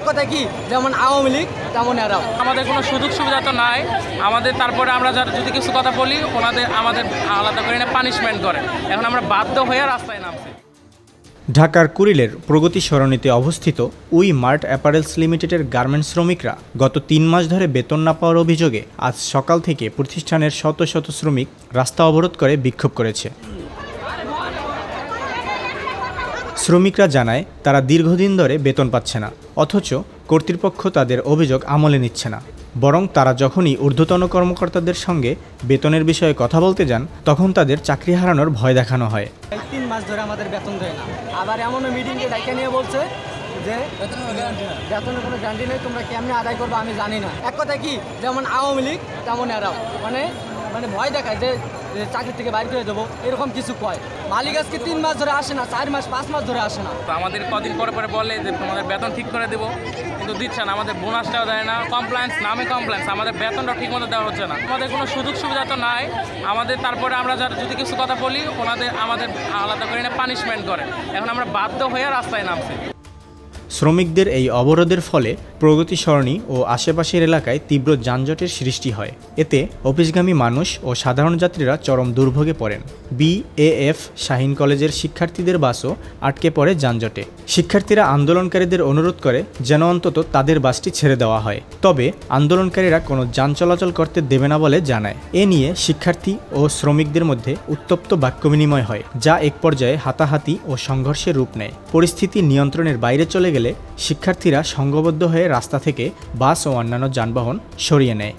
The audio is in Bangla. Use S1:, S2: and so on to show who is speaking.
S1: এক কথা কি যেমন আওয়ামী লীগ তেমন এরাও।
S2: আমাদের কোনো সুযোগ সুবিধা তো নাই আমাদের, তারপরে আমরা যদি কিছু কথা বলি আমাদের আলাদা করে পানিশমেন্ট করে। এখন আমরা বাধ্য হয়ে রাস্তায় নামছি।
S3: ঢাকার কুড়িলের প্রগতি সরণিতে অবস্থিত উই মার্ট অ্যাপারেলস লিমিটেডের গার্মেন্টস শ্রমিকরা গত ৩ মাস ধরে বেতন না পাওয়ার অভিযোগে আজ সকাল থেকে প্রতিষ্ঠানের শত শত শ্রমিক রাস্তা অবরোধ করে বিক্ষোভ করেছে। শ্রমিকরা জানায় তারা দীর্ঘদিন ধরে বেতন পাচ্ছে না, অথচ কর্তৃপক্ষ তাদের অভিযোগ আমলে নিচ্ছে না। বরং তারা যখনই ঊর্ধ্বতন কর্মকর্তাদের সঙ্গে বেতনের বিষয়ে কথা বলতে যান তখন তাদের চাকরি হারানোর ভয় দেখানো হয়।
S1: ৩ মাস ধরে আমাদের বেতন দেয় না, আবার এমনও মিটিংয়ে ডাইকা নিয়ে বলছে যে বেতনের কোনো গ্যারান্টি নেই, তোমরা কেমনে আদায় করবো আমি জানি না। এক কথা কি যেমন আওয়ামী লীগ তেমন এরাও, মানে ভয় দেখায় যে চাকরি থেকে বাইরে করে দেবো, এরকম কিছু কয়। মালিক আজকে 3 মাস ধরে আসে না, 4 মাস 5 মাস ধরে আসে না।
S2: আমাদের কদিন পরে বলে যে তোমাদের বেতন ঠিক করে দেবো, কিন্তু দিচ্ছে না। আমাদের বোনাসটাও দেয় না, কমপ্লেন্স নামে কমপ্লেন্স, আমাদের বেতনটা ঠিক মতো দেওয়া হচ্ছে না। আমাদের কোনো সুযোগ সুবিধা তো নাই আমাদের, তারপরে আমরা যদি কিছু কথা বলি আমাদের আলাদা করে পানিশমেন্ট করে। এখন আমরা বাধ্য হয়ে রাস্তায় নামছি।
S3: শ্রমিকদের এই অবরোধের ফলে প্রগতি সরণি ও আশেপাশের এলাকায় তীব্র যানজটের সৃষ্টি হয়। এতে অফিসগামী মানুষ ও সাধারণ যাত্রীরা চরম দুর্ভোগে পড়েন। BAF শাহীন কলেজের শিক্ষার্থীদের বাসও আটকে পড়ে যানজটে। শিক্ষার্থীরা আন্দোলনকারীদের অনুরোধ করে যেন অন্তত তাদের বাসটি ছেড়ে দেওয়া হয়, তবে আন্দোলনকারীরা কোনো যান চলাচল করতে দেবে না বলে জানায়। এ নিয়ে শিক্ষার্থী ও শ্রমিকদের মধ্যে উত্তপ্ত বাক্য বিনিময় হয়, যা এক পর্যায়ে হাতাহাতি ও সংঘর্ষের রূপ নেয়। পরিস্থিতি নিয়ন্ত্রণের বাইরে চলে গেলে শিক্ষার্থীরা সংঘবদ্ধ হয়ে রাস্তা থেকে বাস ও অন্যান্য যানবাহন সরিয়ে নেয়।